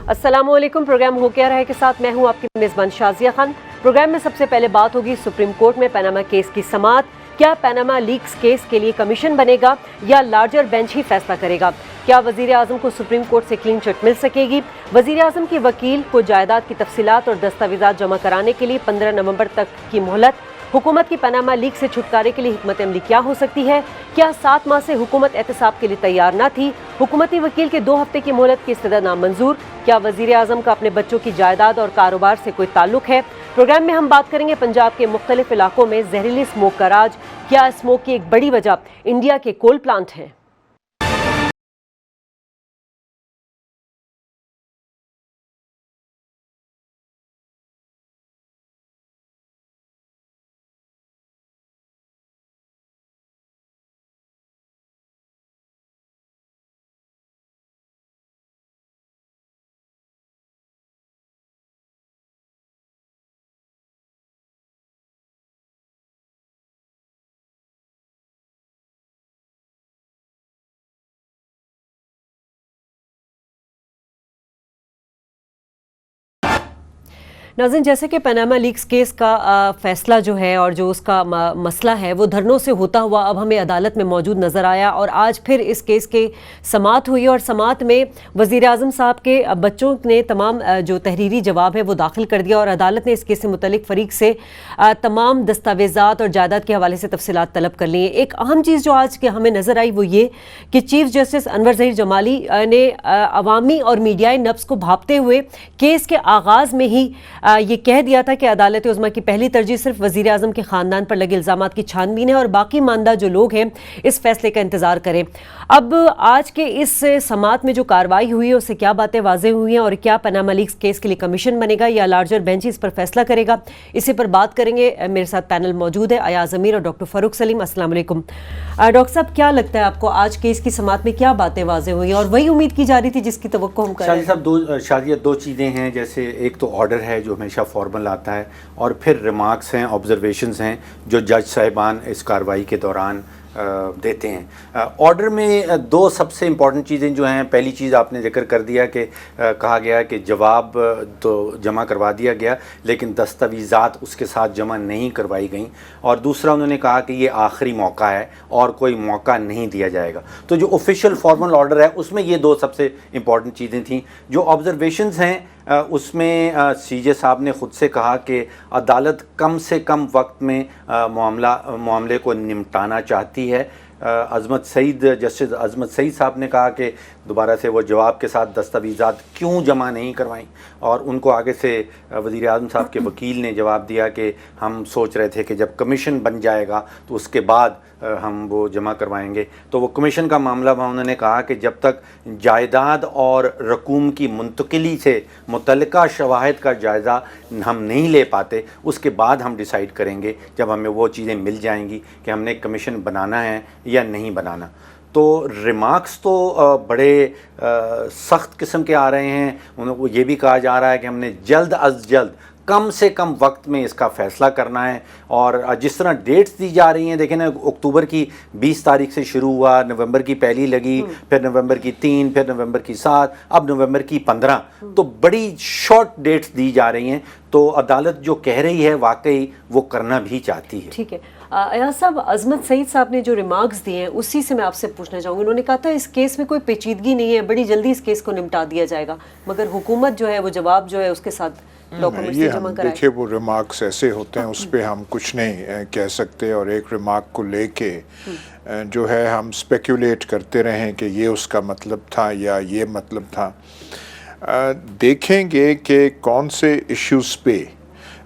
अस्सलाम वालेकुम। प्रोग्राम हो क्या रहा है के साथ मैं हूं आपकी मेज़बान शाज़िया खान। प्रोग्राम में सबसे पहले बात होगी सुप्रीम कोर्ट में पनामा केस की समाअत। क्या पनामा लीक्स केस के लिए कमीशन बनेगा या लार्जर बेंच ही फैसला करेगा? क्या वज़ीर आज़म को सुप्रीम कोर्ट से क्लीन चिट मिल सकेगी? वज़ीर आज़म की वकील को जायदाद की तफसीलात और दस्तावेज़ात जमा कराने के लिए 15 नवंबर तक की मोहलत। हुकूमत की पनामा लीक से छुटकारे के लिए हिकमत अमली क्या हो सकती है? क्या 7 माह से हुकूमत एहतसाब के लिए तैयार न थी? हुकूमती वकील के 2 हफ्ते की मोहलत की इस्तदा नामंजूर। क्या वज़ीर आज़म का अपने बच्चों की जायदाद और कारोबार से कोई ताल्लुक है? प्रोग्राम में हम बात करेंगे पंजाब के मुख्तलिफ इलाकों में जहरीली स्मोक का राज। क्या स्मोक की एक बड़ी वजह इंडिया के कोल प्लांट हैं? नाज़रीन, जैसे कि पनामा लीक्स केस का फ़ैसला जो है और जो उसका मसला है वो धरनों से होता हुआ अब हमें अदालत में मौजूद नज़र आया और आज फिर इस केस के समाअत हुई और समाअत में वज़ीर आज़म साहब के बच्चों ने तमाम जो तहरीरी जवाब है वो दाखिल कर दिया और अदालत ने इस केस से मुतल्लिक फ़रीक से तमाम दस्तावेज़ात और जायदाद के हवाले से तफसीलात तलब कर ली हैं। एक अहम चीज़ जो आज के हमें नज़र आई वो ये कि चीफ़ जस्टिस अनवर ज़हीर जमाली ने अवामी और मीडियाई नब्ज़ को भांपते हुए केस के आगाज़ में ही ये कह दिया था कि अदालत उज़्मा की पहली तरजीह सिर्फ वज़ीर आज़म के ख़ानदान पर लगे इल्ज़ामात की छानबीन है और बाकी मानदा जो लोग हैं इस फैसले का इंतज़ार करें। अब आज के इस समाअत में जो कार्रवाई हुई है उससे क्या बातें वाज़ेह हुई हैं और क्या पनामा लीक्स केस के लिए कमीशन बनेगा या लार्जर बेंच इस पर फैसला करेगा, इसी पर बात करेंगे। मेरे साथ पैनल मौजूद है अयाज़ अमीर और डॉक्टर फ़ारूक सलीम। अस्सलाम वालेकुम। डॉक्टर साहब, क्या लगता है आपको आज के इसकी समाअत में क्या बातें वाज़ेह हुई और वही उम्मीद की जा रही थी जिसकी तवक्को हम कर रहे हैं? शादिया दो चीज़ें हैं, जैसे एक तो ऑर्डर है जो हमेशा फॉर्मल आता है और फिर रिमार्क्स हैं, ऑब्जर्वेशंस हैं जो जज साहिबान इस कार्रवाई के दौरान देते हैं। ऑर्डर में 2 सबसे इम्पॉर्टेंट चीज़ें जो हैं, पहली चीज़ आपने जिक्र कर दिया कि कहा गया कि जवाब तो जमा करवा दिया गया लेकिन दस्तावेज़ात उसके साथ जमा नहीं करवाई गई, और दूसरा उन्होंने कहा कि ये आखिरी मौका है और कोई मौका नहीं दिया जाएगा। तो जो ऑफिशियल फॉर्मल ऑर्डर है उसमें ये 2 सबसे इम्पॉर्टेंट चीज़ें थीं। जो ऑब्जर्वेशंस हैं उसमें सीजे साहब ने ख़ुद से कहा कि अदालत कम से कम वक्त में मामले को निपटाना चाहती है। जस्टिस अज़मत सईद साहब ने कहा कि दोबारा से वो जवाब के साथ दस्तावेज़ात क्यों जमा नहीं करवाईं, और उनको आगे से वज़ीर आज़म साहब के वकील ने जवाब दिया कि हम सोच रहे थे कि जब कमीशन बन जाएगा तो उसके बाद हम वो जमा करवाएंगे। तो वो कमीशन का मामला उन्होंने कहा कि जब तक जायदाद और रकूम की मुंतकिली से मुतल्लिका शवाहिद का जायज़ा हम नहीं ले पाते उसके बाद हम डिसाइड करेंगे, जब हमें वो चीज़ें मिल जाएंगी कि हमने कमीशन बनाना है या नहीं बनाना। तो रिमार्क्स तो बड़े सख्त किस्म के आ रहे हैं। उनको ये भी कहा जा रहा है कि हमने जल्द अज जल्द कम से कम वक्त में इसका फ़ैसला करना है, और जिस तरह डेट्स दी जा रही हैं, देखें ना, अक्टूबर की 20 तारीख से शुरू हुआ, नवंबर की पहली लगी, फिर नवंबर की 3, फिर नवंबर की 7, अब नवंबर की 15, तो बड़ी शॉर्ट डेट्स दी जा रही हैं। तो अदालत जो कह रही है वाकई वो करना भी चाहती है। ठीक है अयाज साहब, अज़मत सईद साहब ने जो रिमार्क्स दिए हैं उसी से मैं आपसे पूछना चाहूँगी। उन्होंने कहा था इस केस में कोई पेचीदगी नहीं है, बड़ी जल्दी इस केस को निपटा दिया जाएगा, मगर हुकूमत जो है वो जवाब जो है उसके साथ डॉक्यूमेंट्स जमा कराए। देखिए, वो रिमार्क्स ऐसे होते हैं, उस पर हम कुछ नहीं कह सकते, और एक रिमार्क को लेके जो है हम स्पेकुलेट करते रहें कि ये उसका मतलब था या ये मतलब था। देखेंगे कि कौन से इश्यूज़ पे।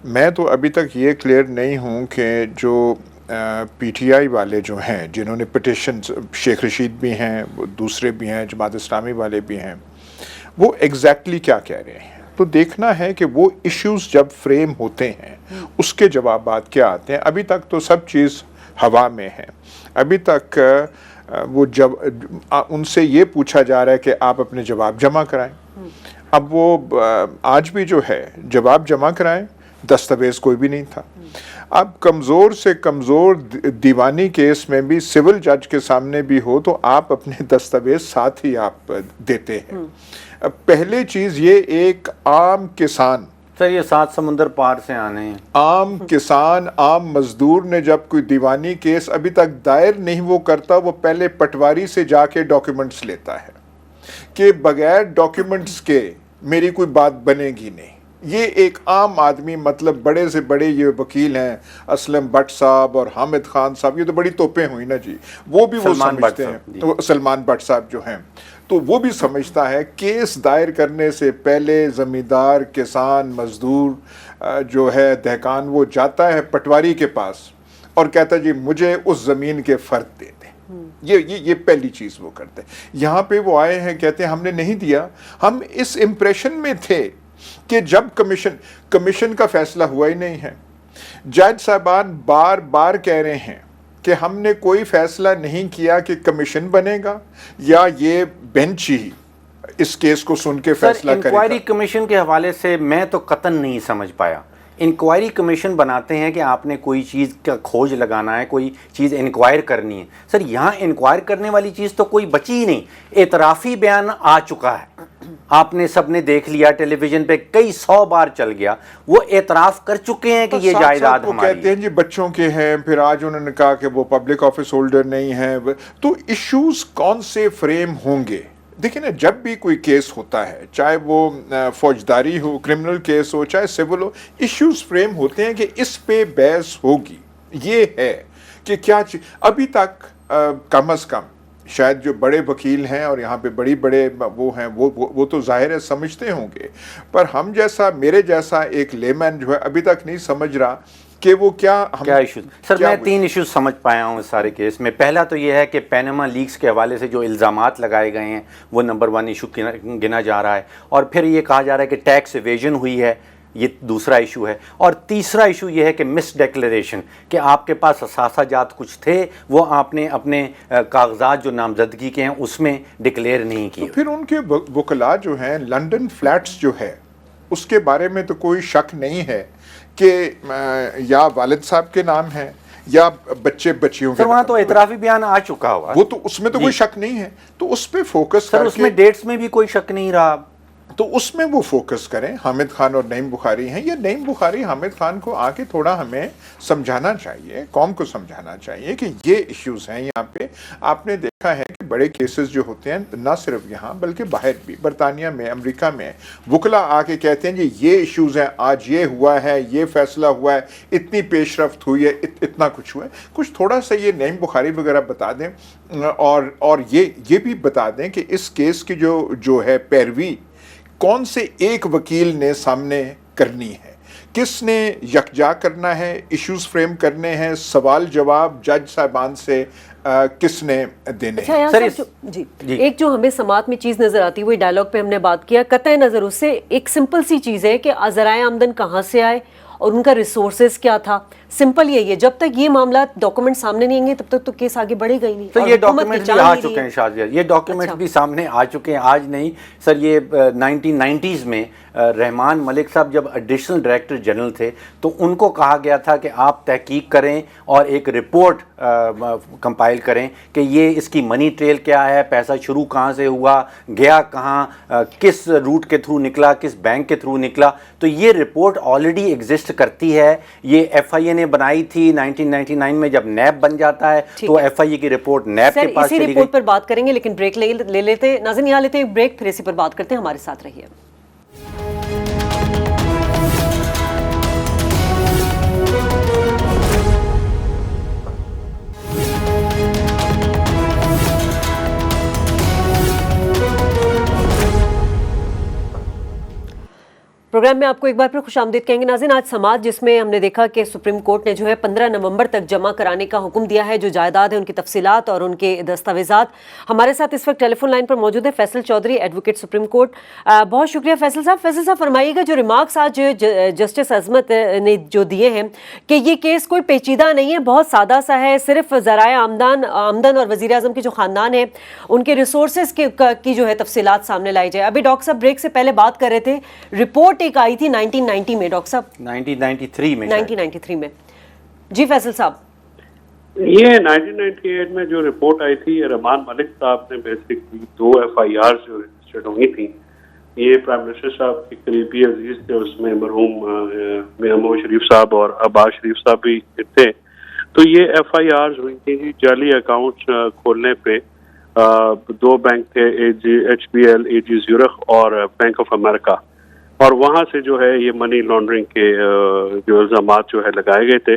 मैं तो अभी तक ये क्लियर नहीं हूँ कि जो पीटीआई वाले जो हैं जिन्होंने पिटिशन, शेख रशीद भी हैं, दूसरे भी हैं, जमात इस्लामी वाले भी हैं, वो एग्जैक्टली क्या कह रहे हैं। तो देखना है कि वो इश्यूज़ जब फ्रेम होते हैं उसके जवाबात क्या आते हैं। अभी तक तो सब चीज़ हवा में है। अभी तक वो जब उनसे ये पूछा जा रहा है कि आप अपने जवाब जमा कराएं। अब वो आज भी जो है जवाब जमा कराएं, दस्तावेज कोई भी नहीं था। अब कमज़ोर से कमज़ोर दीवानी केस में भी सिविल जज के सामने भी हो तो आप अपने दस्तावेज साथ ही आप देते हैं। अब पहले चीज़ ये, एक आम किसान, सर ये 7 समुंदर पार से आने हैं, आम किसान, आम मजदूर ने जब कोई दीवानी केस अभी तक दायर नहीं वो करता, वो पहले पटवारी से जाके डॉक्यूमेंट्स लेता है कि बगैर डॉक्यूमेंट्स के मेरी कोई बात बनेगी नहीं। ये एक आम आदमी, मतलब बड़े से बड़े ये वकील हैं असलम भट्ट साहब और हामिद खान साहब, ये तो बड़ी तोपें हुई ना जी, वो भी वो समझते हैं, तो सलमान भट्ट साहब जो हैं, तो वो भी समझता है केस दायर करने से पहले ज़मींदार, किसान, मजदूर जो है, दहकान, वो जाता है पटवारी के पास और कहता है जी मुझे उस ज़मीन के फ़र्द दे दें। ये पहली चीज़ वो करते हैं। यहाँ पे वो आए हैं, कहते हैं हमने नहीं दिया। हम इस इम्प्रेशन में थे कि जब कमीशन का फैसला हुआ ही नहीं है। जज साहबान बार बार कह रहे हैं कि हमने कोई फैसला नहीं किया कि कमीशन बनेगा या ये बेंच ही इस केस को सुन के फैसला करेगा। इंक्वायरी कमीशन के हवाले से मैं तो कतन नहीं समझ पाया। इंक्वायरी कमीशन बनाते हैं कि आपने कोई चीज़ का खोज लगाना है, कोई चीज़ इंक्वायर करनी है। सर यहाँ इंक्वायर करने वाली चीज़ तो कोई बची ही नहीं। एतराफ़ी बयान आ चुका है, आपने सबने देख लिया, टेलीविज़न पे कई 100 बार चल गया, वो एतराफ़ कर चुके हैं कि ये जायदाद हमारी। कहते हैं जी बच्चों के हैं, फिर आज उन्होंने कहा कि वो पब्लिक ऑफिस होल्डर नहीं है। तो इश्यूज कौन से फ्रेम होंगे? देखिए ना, जब भी कोई केस होता है, चाहे वो फौजदारी हो, क्रिमिनल केस हो, चाहे सिविल हो, इश्यूज फ्रेम होते हैं कि इस पे बहस होगी। ये है कि क्या अभी तक कम अज़ कम शायद जो बड़े वकील हैं और यहाँ पे बड़े वो हैं, वो तो जाहिर है समझते होंगे, पर हम जैसा, मेरे जैसा एक लेमैन जो है अभी तक नहीं समझ रहा कि वो क्या इशूज। सर मैं 3 इशूज समझ पाया हूँ इस सारे केस में। पहला तो ये है कि पैनामा लीक्स के हवाले से जो इल्ज़ामात लगाए गए हैं वो नंबर 1 इशू गिना जा रहा है, और फिर ये कहा जा रहा है कि टैक्स एवेजन हुई है, ये दूसरा इशू है। और तीसरा इशू ये है कि मिस डिक्लेरेशन, कि आपके पास असासाजात कुछ थे, वो आपने अपने कागजात जो नामजदगी के हैं उसमें डिक्लेयर नहीं किए। तो फिर उनके वकला जो हैं, लंदन फ्लैट्स जो है उसके बारे में तो कोई शक नहीं है कि या वालिद साहब के नाम है या बच्चे बच्चियों के। वहाँ तो एतराफ़ी बयान आ चुका हुआ, वो तो उसमें तो कोई शक नहीं है, तो उस पे फोकस सर उसमें डेट्स में भी कोई शक नहीं रहा, तो उसमें वो फोकस करें। हामिद खान और नईम बुखारी हैं, ये नईम बुखारी हामिद खान को आके थोड़ा हमें समझाना चाहिए, कौम को समझाना चाहिए कि ये इश्यूज हैं यहाँ पे। आपने देखा है कि बड़े केसेस जो होते हैं, ना सिर्फ यहाँ बल्कि बाहर भी, बरतानिया में, अमेरिका में, वकला आके कहते हैं जी ये इश्यूज हैं, आज ये हुआ है, ये फैसला हुआ है, इतनी पेशरफ्त हुई है, इतना कुछ हुआ है। कुछ थोड़ा सा ये नईम बुखारी वगैरह बता दें, और ये भी बता दें कि इस केस की जो है पैरवी कौन से एक वकील ने सामने करनी है, किसने यकजा करना है, इश्यूज फ्रेम करने हैं, सवाल जवाब जज साहबान से किसने देने हैं। सर जी, एक जो हमें समात में चीज़ नज़र आती है, वही डायलॉग पे हमने बात किया, कतई नज़र उससे एक सिंपल सी चीज़ है कि ज़राए आमदन कहाँ से आए और उनका रिसोर्सेज क्या था। सिंपल यही है, जब तक ये मामला डॉक्यूमेंट सामने नहीं आएंगे तब तक तो केस आगे बढ़ेगा ही नहीं। तो ये डॉक्यूमेंट भी आ चुके हैं शाजिया, ये डॉक्यूमेंट भी सामने आ चुके हैं, आज नहीं सर। ये 1990s में रहमान मलिक साहब जब एडिशनल डायरेक्टर जनरल थे तो उनको कहा गया था कि आप तहकीक करें और एक रिपोर्ट कंपाइल करें कि ये इसकी मनी ट्रेल क्या है, पैसा शुरू कहाँ से हुआ, गया कहाँ, किस रूट के थ्रू निकला, किस बैंक के थ्रू निकला। तो ये रिपोर्ट ऑलरेडी एग्जिस्ट करती है, ये FIA ने बनाई थी 1999 में। जब नैब बन जाता है तो FIA की रिपोर्ट नैब के पास चली गई। रिपोर्ट पर बात करेंगे, लेकिन ब्रेक ले लेते नाज़रीन, यहाँ लेते हैं ब्रेक, फिर इसी पर बात करते हैं। हमारे साथ रहिए। प्रोग्राम में आपको एक बार फिर खुशामदीद कहेंगे नाज़रीन। आज समाज, जिसमें हमने देखा कि सुप्रीम कोर्ट ने जो है 15 नवंबर तक जमा कराने का हुक्म दिया है जो जायदाद है, उनकी तफसीलात और उनके दस्तावेजात। हमारे साथ इस वक्त टेलीफोन लाइन पर मौजूद है Faisal Chaudhry, advocate supreme court. बहुत शुक्रिया फैसल साहब। फैसल साहब फरमाइएगा, जो रिमार्क्स आज जस्टिस अजमत ने जो दिए हैं कि ये केस कोई पेचीदा नहीं है, बहुत सादा सा है, सिर्फ ज़राए आमदन और वज़ीर आज़म के जो ख़ानदान है उनके रिसोर्सेज की जो है तफसीलात सामने लाई जाए। अभी डॉक्टर साहब ब्रेक से पहले बात कर रहे थे, रिपोर्ट टेक आई थी 1990 में डॉक्टर साहब, 1993 में शायद। 1993 में। जी फैसल साहब, ये 1998 में जो रिपोर्ट आई थी, रहमान मलिक साहब ने बेसिकली 2 FIR जो रजिस्टर्ड हुई थी, ये प्राइम मिनिस्टर साहब के करीबी अजीज थे, उसमें मरहूम मियां मोहम्मद शरीफ साहब और अब्बास शरीफ साहब भी थे। तो ये FIR हुई थी जी जाली अकाउंट खोलने पे। 2 बैंक थे, HBL, AG ज़्यूरिख और बैंक ऑफ अमेरिका, और वहाँ से जो है ये मनी लॉन्ड्रिंग के जो इल्जामात जो है लगाए गए थे।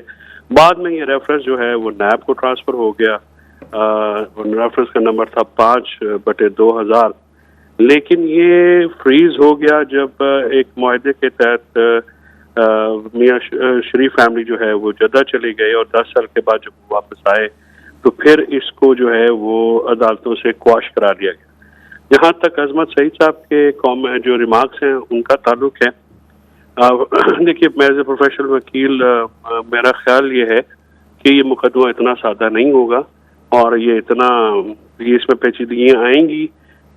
बाद में ये रेफरेंस जो है वो नैब को ट्रांसफ़र हो गया। रेफरेंस का नंबर था 5/2000, लेकिन ये फ्रीज हो गया जब एक मुआहदे के तहत मियां शरीफ फैमिली जो है वो जद्दा चली गई, और 10 साल के बाद जब वो वापस आए तो फिर इसको जो है वो अदालतों से क्वाश करा दिया गया। जहाँ तक अजमत सईद साहब के जो रिमार्क्स हैं उनका ताल्लुक है, देखिए मैं एज ए प्रोफेशनल वकील मेरा ख्याल ये है कि ये मुकदमा इतना सादा नहीं होगा, और ये इसमें पेचीदगियाँ आएंगी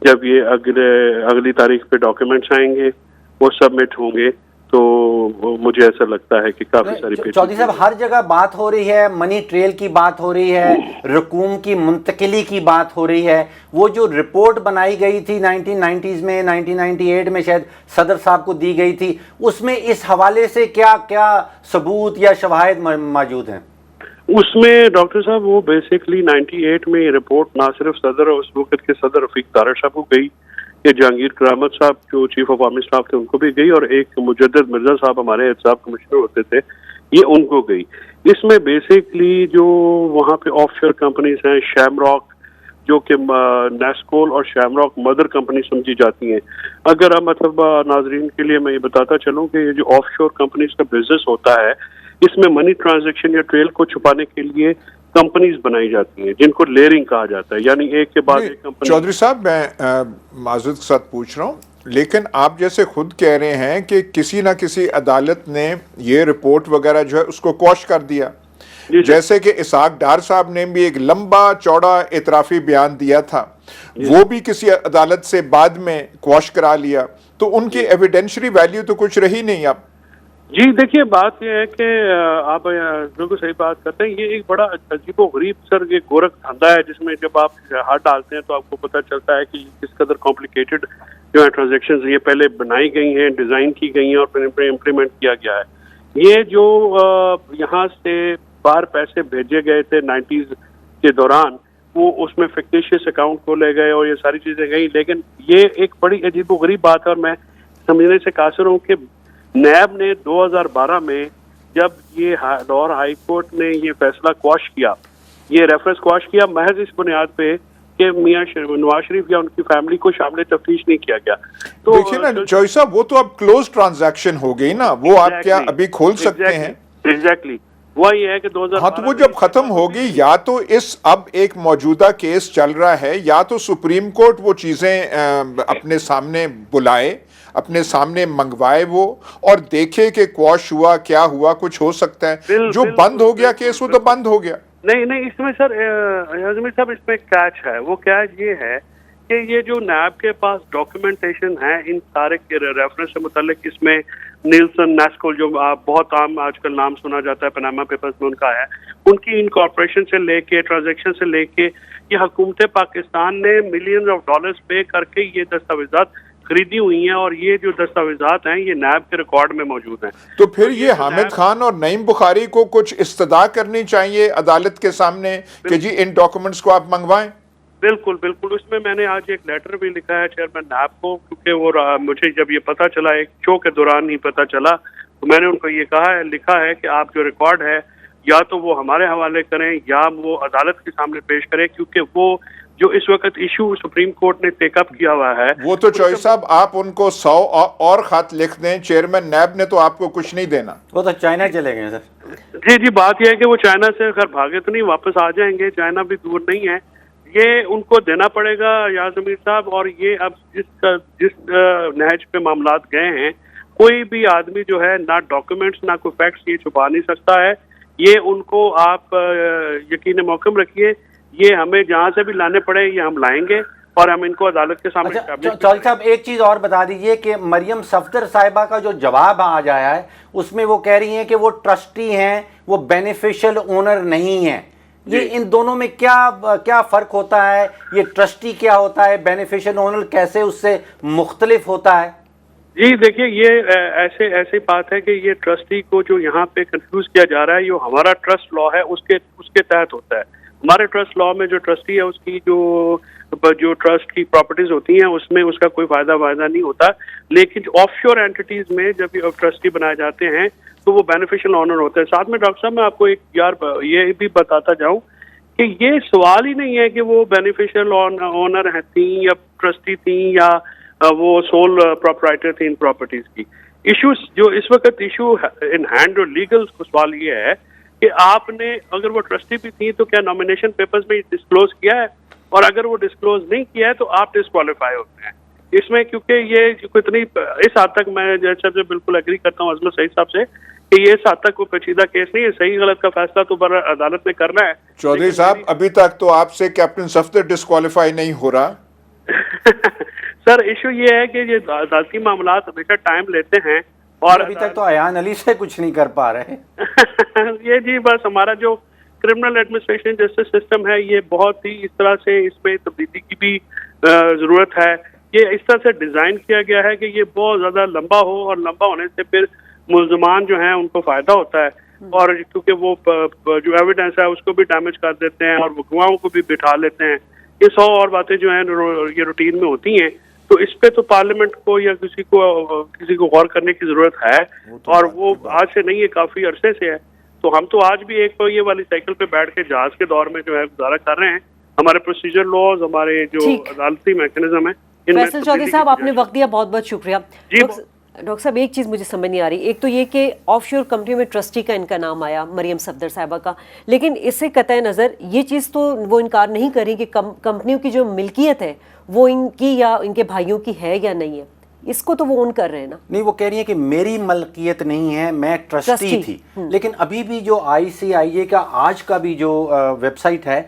जब ये अगली तारीख पे डॉक्यूमेंट्स आएंगे, वो सबमिट होंगे, तो मुझे ऐसा लगता है कि काफी सारी चौधरी साहब हर जगह बात हो रही है, मनी ट्रेल की बात हो रही है, रकूम की मुंतकिली की बात हो रही है। वो जो रिपोर्ट बनाई गई थी 1990s में, 1998 में शायद सदर साहब को दी गई थी, उसमें इस हवाले से क्या क्या सबूत या शवाहिद मौजूद हैं? उसमें डॉक्टर साहब वो बेसिकली 98 में ये रिपोर्ट ना सिर्फ सदर और उस वक्त के सदर रफीक तारा साहब को गई, ये जहांगीर करामत साहब जो चीफ ऑफ आर्मी स्टाफ थे उनको भी गई, और एक मुजद्दिद मिर्जा साहब हमारे एहतसाब कमिश्नर होते थे, ये उनको गई। इसमें बेसिकली जो वहाँ पे ऑफशोर कंपनीज हैं, शैमरॉक जो कि नेस्कोल और शैमरॉक मदर कंपनी समझी जाती हैं। अगर अब मतलब नाजरीन के लिए मैं ये बताता चलूँ कि ये जो ऑफशोर कंपनीज का बिजनेस होता है, इसमें मनी ट्रांजैक्शन या ट्रेल को छुपाने के लिए कंपनीज बनाई जाती हैं जिनको लेयरिंग कहा जाता है, यानी एक के बाद एक कंपनी। चौधरी साहब मैं माजूद के साथ पूछ रहा हूँ, लेकिन आप जैसे खुद कह रहे हैं कि किसी ना किसी अदालत ने ये रिपोर्ट वगैरह जो है उसको क्वॉश कर दिया, जैसे कि इसाक डार साहब ने भी एक लंबा चौड़ा एतराफ़ी बयान दिया था, वो भी किसी अदालत से बाद में क्वॉश करा लिया, तो उनकी एविडेंशरी वैल्यू तो कुछ रही नहीं। अब जी देखिए बात यह है कि आप बिल्कुल सही बात करते हैं, ये एक बड़ा अजीबो गरीब सर ये गोरख धंधा है, जिसमें जब आप हाथ डालते हैं तो आपको पता चलता है कि किस कदर कॉम्प्लिकेटेड जो है ट्रांजेक्शन ये पहले बनाई गई हैं, डिज़ाइन की गई हैं और फिर इम्प्लीमेंट किया गया है। ये जो यहाँ से बाहर पैसे भेजे गए थे 90s के दौरान, वो उसमें फिक्टिशियस अकाउंट खोले गए और ये सारी चीज़ें गई, लेकिन ये एक बड़ी अजीबो गरीब बात है, और मैं समझने से कासिर हूँ कि नैब ने 2012 में जब ये लाहौर हाई कोर्ट ने ये फैसला क्वाश किया, ये रेफरेंस क्वाश किया, महज इस बुनियाद पे कि मियां नवाज शरीफ या उनकी फैमिली को शामिल तफ्तीश नहीं किया गया। तो देखिए ना चौधरी साहब, वो तो अब क्लोज ट्रांजैक्शन हो गई ना, वो आप क्या अभी खोल सकते हैं? एग्जैक्टली वही है कि 2012 हाँ, तो वो जब खत्म होगी, या तो इस अब एक मौजूदा केस चल रहा है, या तो सुप्रीम कोर्ट वो चीजें अपने सामने बुलाए, अपने सामने मंगवाए वो, और देखे कि क्वॉश हुआ क्या हुआ, कुछ हो सकता है। जो बंद हो गया केस वो तो बंद हो गया। नहीं इसमें सर आजमी साहब इसमें कैच है, वो कैच ये है कि ये जो नैब के पास डॉक्यूमेंटेशन है इन सारे के रेफरेंस से मुतालिक, इसमें नीलसन नेस्कोल जो बहुत आम आजकल नाम सुना जाता है पनामा पेपर्स में उनका है, उनकी इनकॉर्पोरेशन से लेके ट्रांजैक्शन से लेके ये हुकूमत पाकिस्तान ने मिलियंस ऑफ डॉलर्स पे करके ये दस्तावेजात खरीदी हुई हैं, और ये जो दस्तावेजात हैं ये नैब के रिकॉर्ड में मौजूद हैं। तो फिर ये हामिद खान और नईम बुखारी को कुछ इस्तदा करनी चाहिए अदालत के सामने कि जी इन डॉक्यूमेंट्स को आप मंगवाएं। बिल्कुल बिल्कुल, उसमें मैंने आज एक लेटर भी लिखा है चेयरमैन नैब को, क्योंकि वो मुझे जब ये पता चला, एक शो के दौरान ही पता चला, तो मैंने उनको ये लिखा है कि आप जो रिकॉर्ड है या तो वो हमारे हवाले करें या वो अदालत के सामने पेश करें, क्योंकि वो जो इस वक्त इशू सुप्रीम कोर्ट ने टेकअप किया हुआ है वो तो चौधरी साहब आप उनको 100 और खत लिख दें, चेयरमैन नैब ने तो आपको कुछ नहीं देना, वो तो चाइना चले गए सर। जी बात यह है कि वो चाइना से अगर भागे तो नहीं, वापस आ जाएंगे, चाइना भी दूर नहीं है, ये उनको देना पड़ेगा याज़मीर साहब। और ये अब जिस नहज पे मामलात गए हैं, कोई भी आदमी जो है ना डॉक्यूमेंट्स ना कोई फैक्ट्स ये छुपा नहीं सकता है, ये उनको आप यकीन मौकम रखिए, ये हमें जहाँ से भी लाने पड़े ये हम लाएंगे, اور ہم ان کو عدالت کے سامنے چودھری صاحب ایک چیز اور بتا دیجئے کہ مریم صفدر صاحبہ کا جو جواب آج آیا ہے اس میں وہ کہہ رہی ہیں کہ وہ ٹرسٹی ہیں، وہ بینیفیشل اونر نہیں ہیں. یہ ان دونوں میں کیا فرق ہوتا ہے؟ یہ ٹرسٹی کیا ہوتا ہے، بینیفیشل اونر کیسے اس سے مختلف ہوتا ہے؟ جی دیکھیے، یہ ایسی بات ہے کہ یہ ٹرسٹی کو جو یہاں پہ کنفیوز کیا جا رہا ہے، یہ ہمارا ٹرسٹ لا ہے اس کے تحت ہوتا ہے. ہمارے ٹرسٹ لا میں جو ٹرسٹی ہے اس کی جو ٹرسٹ کی پراپرٹیز ہوتی ہیں اس میں اس کا کوئی فائدہ نہیں ہوتا. لیکن آف شور اینٹیز میں جب ٹرسٹی بنائے جاتے ہیں تو وہ بینیفیشل آنر ہوتا ہے. ساتھ میں ڈاکٹر صاحب میں آپ کو یہ بھی بتاتا جاؤں کہ یہ سوال ہی نہیں ہے کہ وہ بینیفیشل آنر تھیں یا ٹرسٹی تھیں یا وہ سول پراپرائٹر تھے ان پراپرٹیز کی. ایشوز جو اس وقت ایشو ان ہینڈ اور لیگل سوال یہ ہے کہ آپ نے اگر وہ ٹرسٹی بھی تھی تو کیا نامینیشن پیپرز میں ڈسکلوز کیا ہے، اور اگر وہ ڈسکلوز نہیں کیا ہے تو آپ ڈسکوالیفائی ہوتے ہیں اس میں. کیونکہ یہ اتنی اس حد تک میں جیسے سے بالکل ایگری کرتا ہوں عظمت سعید صاحب سے کہ یہ اس حد تک کوئی پیچیدہ کیس نہیں ہے. صحیح غلط کا فیصلہ تو عدالت نے کرنا ہے. چودھری صاحب ابھی تک تو آپ سے کیپٹن صفدر ڈسکوالیفائی نہیں ہو رہا. سر ایشو یہ ہے کہ یہ عدالتی معاملات ہمیشہ ٹائم لیتے ہیں اور ابھی تک تو ایان علی سے کچھ نہیں کر پا رہے. یہ جی بس ہمارا جو کرمنل ایڈمنسٹریشن جسٹس سسٹم ہے یہ بہت ہی اس طرح سے اس میں تبدیلی کی بھی ضرورت ہے. یہ اس طرح سے ڈیزائن کیا گیا ہے کہ یہ بہت زیادہ لمبا ہو اور لمبا ہونے سے پھر ملزمان جو ہیں ان کو فائدہ ہوتا ہے اور کیونکہ وہ جو ایویڈنس ہے اس کو بھی ڈیمیج کر دیتے ہیں اور وہ گواہوں کو بھی بٹھا لیتے ہیں. یہ 100 اور باتیں جو ہیں یہ روٹین میں ہوتی ہیں. تو اس پہ تو پارلیمنٹ کو یا کسی کو غور کرنے کی ضرورت ہے اور وہ آج سے نہیں ہے، کافی عرصے سے ہے. تو ہم تو آج بھی ایک یہ والی سائیکل پہ بیٹھ کے جہاز کے دور میں جو ہے گزارا کر رہے ہیں. ہمارے پروسیجر لاز، ہمارے جو عدالتی میکینزم ہے. فیصل چودھری صاحب آپ نے وقت دیا، بہت بہت شکریہ. ڈاکٹر صاحب ایک چیز مجھے سمجھ نہیں آ رہی، ایک تو یہ کہ آف شور کمپنی میں ٹرسٹی کا ان کا نام آیا مریم صفدر صاحبہ کا، لیکن اس سے قطع نظر یہ چیز تو وہ انکار نہیں کر رہی کہ کمپنیوں کی جو ملکیت ہے وہ ان کی یا ان کے بھائیوں کی ہے یا نہیں ہے. اس کو تو وہ اون کر رہے ہیں نا. نہیں، وہ کہہ رہی ہیں کہ میری ملکیت نہیں ہے، میں ٹرسٹی تھی. لیکن ابھی بھی جو ICIA کا آج کا بھی جو ویب سائٹ ہے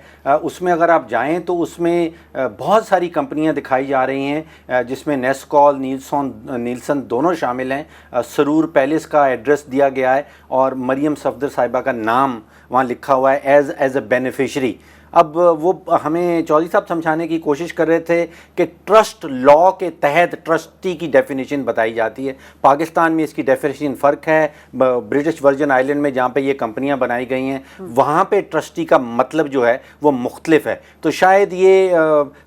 اس میں اگر آپ جائیں تو اس میں بہت ساری کمپنیاں دکھائی جا رہی ہیں جس میں نیسکال، نیلسن دونوں شامل ہیں. سرور پیلس کا ایڈریس دیا گیا ہے اور مریم صفدر صاحبہ کا نام وہاں لکھا ہوا ہے ایز اے بینیفیشری. اب وہ ہمیں چودھری صاحب سمجھانے کی کوشش کر رہے تھے کہ ٹرسٹ لا کے تحت ٹرسٹی کی ڈیفینیشن بتائی جاتی ہے. پاکستان میں اس کی ڈیفینیشن فرق ہے. برٹش ورجن آئلینڈ میں جہاں پہ یہ کمپنیاں بنائی گئی ہیں وہاں پہ ٹرسٹی کا مطلب جو ہے وہ مختلف ہے. تو شاید یہ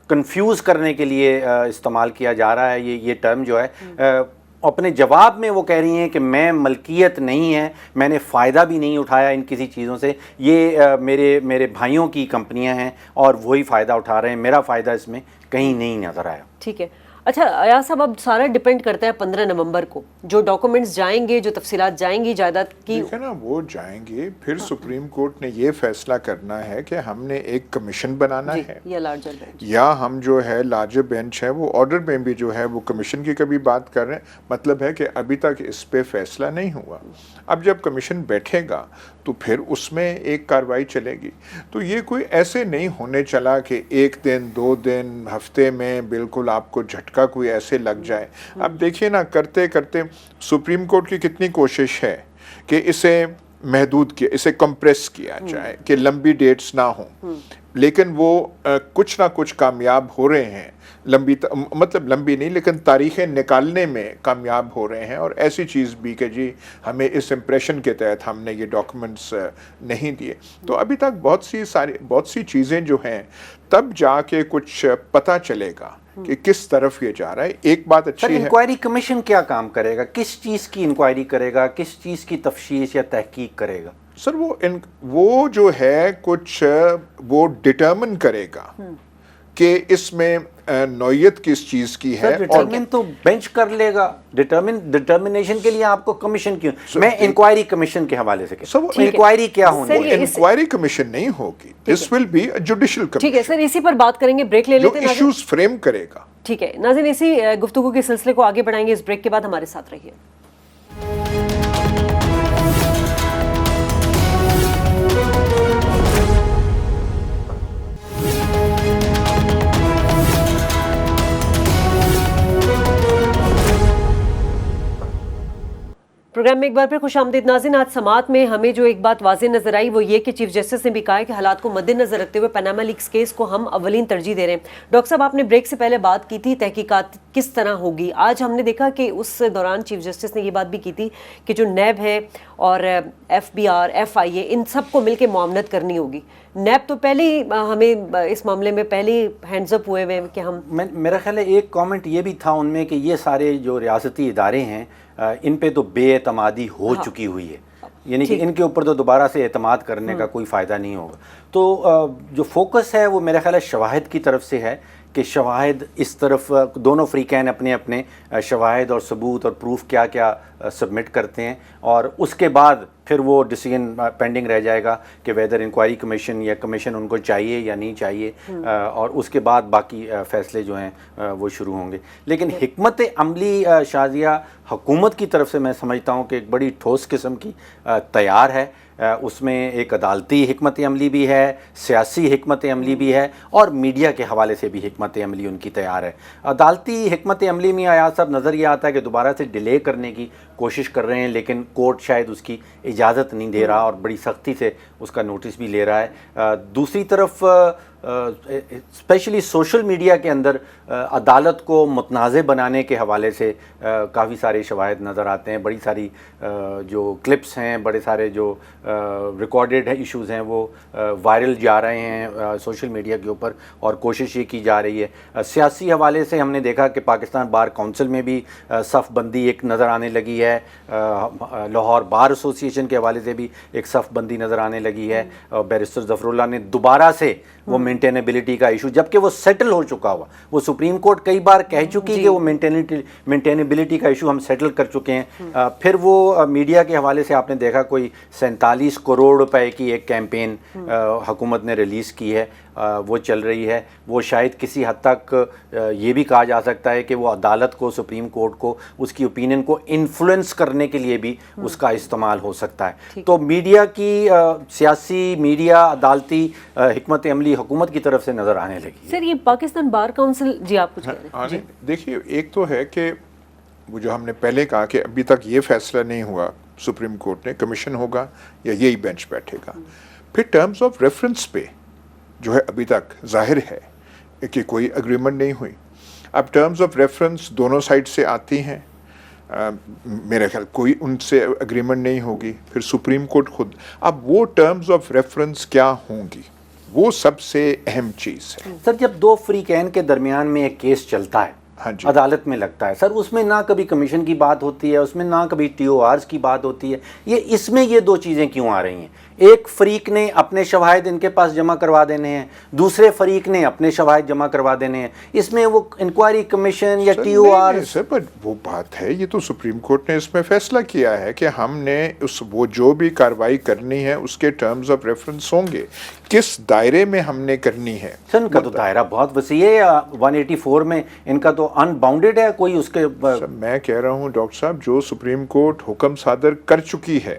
کنفیوز کرنے کے لیے استعمال کیا جا رہا ہے یہ ٹرم جو ہے. اپنے جواب میں وہ کہہ رہی ہیں کہ میں ملکیت نہیں ہے، میں نے فائدہ بھی نہیں اٹھایا ان کسی چیزوں سے، یہ میرے بھائیوں کی کمپنیاں ہیں اور وہی فائدہ اٹھا رہے ہیں، میرا فائدہ اس میں کہیں نہیں نظر آیا. ٹھیک ہے. اچھا ایاز صاحب، اب سارا ڈیپینڈ کرتا ہے 15 نومبر کو جو ڈاکومنٹس جائیں گے، جو تفصیلات جائیں گی جائیداد کی. دیکھیں نا، وہ جائیں گے پھر سپریم کورٹ نے یہ فیصلہ کرنا ہے کہ ہم نے ایک کمیشن بنانا ہے یا ہم جو ہے لارجر بینچ ہے وہ آرڈر میں بھی جو ہے وہ کمیشن کی کبھی بات کر رہے ہیں. مطلب ہے کہ ابھی تک اس پہ فیصلہ نہیں ہوا. اب جب کمیشن بیٹھے گا تو پھر اس میں ایک کارروائی چلے گی. تو یہ کوئی ایسے نہیں ہونے چلا کہ 1 دن 2 دن ہفتے میں بالکل آپ کو جھٹکا کوئی ایسے لگ جائے. اب دیکھیے نا، کرتے کرتے سپریم کورٹ کی کتنی کوشش ہے کہ اسے محدود کیا، اسے کمپریس کیا جائے کہ لمبی ڈیٹس نہ ہوں، لیکن وہ کچھ نہ کچھ کامیاب ہو رہے ہیں. مطلب لمبی نہیں لیکن تاریخیں نکالنے میں کامیاب ہو رہے ہیں. اور ایسی چیز بھی کہ جی ہمیں اس امپریشن کے تحت ہم نے یہ ڈاکومنٹس نہیں دیے. تو ابھی تک بہت سی چیزیں جو ہیں تب جا کے کچھ پتہ چلے گا کہ کس طرف یہ جا رہا ہے. ایک بات اچھی ہے، انکوائری کمیشن کیا کام کرے گا؟ کس چیز کی انکوائری کرے گا؟ کس چیز کی تفتیش یا تحقیق کرے گا؟ سر وہ جو ہے کچھ وہ ڈٹرمن کرے گا کہ اس میں نوعیت کس چیز کی ہے. ڈٹرمن تو بینچ کر لے گا. ڈٹرمنیشن کے لیے آپ کو کمیشن کیوں؟ میں انکوائری کمیشن کے حوالے سے انکوائری کیا ہونی ہے؟ انکوائری کمیشن نہیں ہوگی، دس ول بی جوڈیشل کمیشن. ٹھیک ہے سر، اسی پر بات کریں گے، بریک لے لیتے ہیں. جو ایشوز فریم کرے گا. ٹھیک ہے ناظرین، اسی گفتگو کے سلسلے کو آگے بڑھائیں گے. اس بریک کے بعد ہمارے ساتھ رہیے. प्रोग्राम में एक बार फिर खुशामदीद नाज़रीन। आज समात में हमें जो एक बात वाज़ेह नजर आई वो ये कि चीफ जस्टिस ने भी कहा है कि हालात को मद्देनजर रखते हुए पनामा लीक्स केस को हम अवलीन तरजीह दे रहे हैं। डॉक्टर साहब, आपने ब्रेक से पहले बात की थी तहकीकात किस तरह होगी। आज हमने देखा कि उस दौरान चीफ जस्टिस ने ये बात भी की थी कि जो नैब है और FBR FIA इन सबको मिल के मुआवनत करनी होगी। नैब तो पहले ही हमें इस मामले में पहले ही हैंड्स अप हुए हुए कि हम मेरा ख्याल है एक कमेंट ये भी था उनमें कि ये सारे जो रियासती इदारे हैं इन पे तो बेएतमादी हो चुकी हुई है, यानी कि इनके ऊपर तो दोबारा से एतमाद करने का कोई फ़ायदा नहीं होगा। तो जो फोकस है वो मेरा ख्याल है शवाहिद की तरफ से है कि शवाहिद इस तरफ दोनों फ़रीक़ैन अपने अपने शवाहिद और सबूत और प्रूफ क्या क्या सबमिट करते हैं, और उसके बाद फिर वो डिसीजन पेंडिंग रह जाएगा कि वेदर इंक्वायरी कमीशन या कमीशन उनको चाहिए या नहीं चाहिए, और उसके बाद बाकी फ़ैसले जो हैं वो शुरू होंगे। लेकिन हिकमत अमली शाजिया हुकूमत की तरफ से मैं समझता हूँ कि एक बड़ी ठोस किस्म की तैयार है। उसमें एक अदालती हिकमत अमली भी है, सियासी हिकमत अमली भी है, और मीडिया के हवाले से भी हिकमत अमली उनकी तैयार है। अदालती हिकमत अमली में आया सब नज़र ये आता है कि दोबारा से डिले करने की कोशिश कर रहे हैं, लेकिन कोर्ट शायद उसकी इजाज़त नहीं दे रहा और बड़ी सख्ती से उसका नोटिस भी ले रहा है। दूसरी तरफ स्पेशली सोशल मीडिया के अंदर अदालत को मुतनाज़े बनाने के हवाले से काफ़ी सारे शवाहिद नज़र आते हैं। बड़ी सारी जो क्लिप्स हैं, बड़े सारे जो रिकॉर्डेड है इश्यूज़ हैं वो वायरल जा रहे हैं सोशल मीडिया के ऊपर, और कोशिश ये की जा रही है। सियासी हवाले से हमने देखा कि पाकिस्तान बार काउंसिल में भी सफ़ बंदी एक नज़र आने लगी है, लाहौर बार एसोसिएशन के हवाले से भी एक सफ़ बंदी नज़र आने लगी है। बैरिस्टर ज़फ़रुल्लाह ने दोबारा से वो मेंटेनेबिलिटी का इशू, जबकि वो सेटल हो चुका हुआ, वो सुप्रीम कोर्ट कई बार कह चुकी कि वो मेंटेनेबिलिटी का इशू हम सेटल कर चुके हैं। फिर वो मीडिया के हवाले से आपने देखा कोई 47 करोड़ रुपए की एक कैंपेन हुकूमत ने रिलीज़ की है, वो चल रही है। वो शायद किसी हद तक ये भी कहा जा सकता है कि वो अदालत को, सुप्रीम कोर्ट को, उसकी ओपिनियन को इन्फ्लुएंस करने के लिए भी उसका इस्तेमाल हो सकता है। तो मीडिया की सियासी मीडिया अदालती हिकमत अमली हुकूमत की तरफ से नज़र आने लगी। सर, ये पाकिस्तान बार काउंसिल, जी आप कुछ कह रहे हैं? देखिए, एक तो है कि वो जो हमने पहले कहा कि अभी तक ये फैसला नहीं हुआ सुप्रीम कोर्ट ने, कमीशन होगा या यही बेंच बैठेगा। फिर टर्म्स ऑफ रेफरेंस पे जो है अभी तक जाहिर है कि कोई एग्रीमेंट नहीं हुई। अब टर्म्स ऑफ रेफरेंस दोनों साइड से आती हैं, मेरे ख्याल कोई उनसे एग्रीमेंट नहीं होगी। फिर सुप्रीम कोर्ट खुद, अब वो टर्म्स ऑफ रेफरेंस क्या होंगी, वो सबसे अहम चीज़ है। सर, जब दो फ़रीक़ैन के दरमियान में एक केस चलता है, हाँ जी, अदालत में लगता है सर, उसमें ना कभी कमीशन की बात होती है, उसमें ना कभी TORs की बात होती है। इसमें ये दो चीज़ें क्यों आ रही हैं? एक फरीक ने अपने शवाहिद इनके पास जमा करवा देने हैं, दूसरे फरीक ने अपने शवाहिद जमा करवा देने हैं। इसमें वो इंक्वायरी कमीशन या TOR सर, पर वो बात है, ये तो सुप्रीम कोर्ट ने इसमें फैसला किया है कि हमने वो जो भी कार्रवाई करनी है उसके टर्म्स ऑफ रेफरेंस होंगे, किस दायरे में हमने करनी है। सर, इनका तो दायरा बहुत वसी है, 184 में इनका तो अनबाउंडेड है। कोई उसके मैं कह रहा हूँ डॉक्टर साहब, जो सुप्रीम कोर्ट हुक्म सादर कर चुकी है,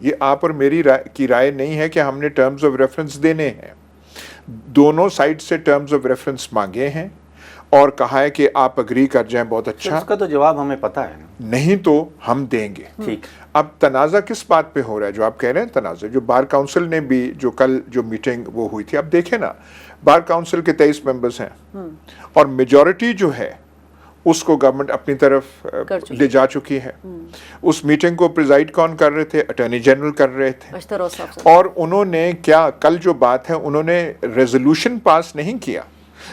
ये आप और मेरी राय नहीं है कि हमने टर्म्स ऑफ रेफरेंस देने हैं। दोनों साइड से टर्म्स ऑफ रेफरेंस मांगे हैं और कहा है कि आप अग्री कर जाएं, बहुत अच्छा। उसका तो जवाब हमें पता है, नहीं तो हम देंगे। ठीक। अब तनाज़ा किस बात पे हो रहा है, जो आप कह रहे हैं तनाज़ा, जो बार काउंसिल ने भी जो कल जो मीटिंग वो हुई थी, अब देखें ना, बार काउंसिल के 23 मेंबर्स हैं और मेजॉरिटी जो है उसको गवर्नमेंट अपनी तरफ ले जा चुकी है। उस मीटिंग को प्रिजाइड कौन कर रहे थे? अटॉर्नी जनरल कर रहे थे। और उन्होंने क्या, कल जो बात है, उन्होंने रेजोल्यूशन पास नहीं किया,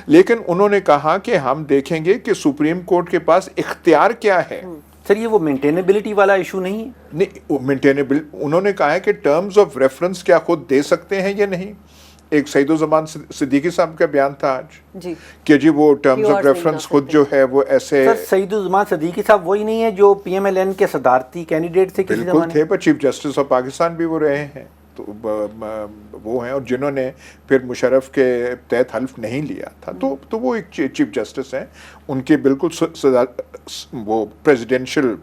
लेकिन उन्होंने कहा कि हम देखेंगे कि सुप्रीम कोर्ट के पास इख्तियार क्या है। सर, ये वो मेंटेनेबिलिटी वाला इशू नहीं है? नहीं, मेंटेनेबल, उन्होंने कहा है कि टर्म्स ऑफ रेफरेंस क्या खुद दे सकते हैं या नहीं। एक सईदुज़्ज़मान सिद्दीकी साहब का बयान था आज जी कि जी वो टर्म्स ऑफ रेफरेंस खुद जो है वो ऐसे। सर, सईदुज़्ज़मान सिद्दीकी साहब वही नहीं है जो PMLN के सदारती कैंडिडेट थे किसी बिल्कुल थे, पर चीफ जस्टिस ऑफ पाकिस्तान भी वो रहे हैं, तो वो हैं, और जिन्होंने फिर मुशर्रफ के तहत हल्फ नहीं लिया था, तो वो एक चीफ जस्टिस हैं, उनके बिल्कुल वो प्रेसिडेंशियल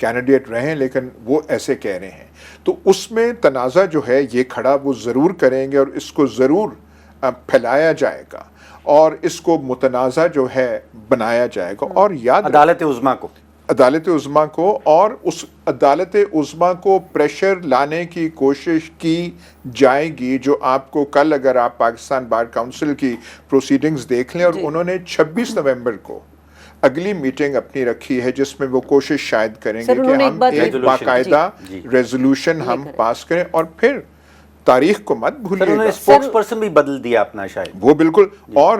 कैंडिडेट रहे हैं, लेकिन वो ऐसे कह रहे हैं। तो उसमें तनाज़ा जो है ये खड़ा वो ज़रूर करेंगे और इसको ज़रूर फैलाया जाएगा और इसको मुतनाज़ा जो है बनाया जाएगा। और याद अदालत उज़्मा को عدالت عظمیٰ کو، اور اس عدالت عظمیٰ کو پریشر لانے کی کوشش کی جائے گی. جو آپ کو کل اگر آپ پاکستان بار کونسل کی پروسیڈنگز دیکھ لیں، اور انہوں نے 26 نومبر کو اگلی میٹنگ اپنی رکھی ہے جس میں وہ کوشش شاید کریں گے کہ ہم ایک باقاعدہ ریزولوشن ہم پاس کریں. اور پھر تاریخ کو مت بھولیے گا، اسپوکس پرسن بھی بدل دیا اپنا شاید وہ بالکل. اور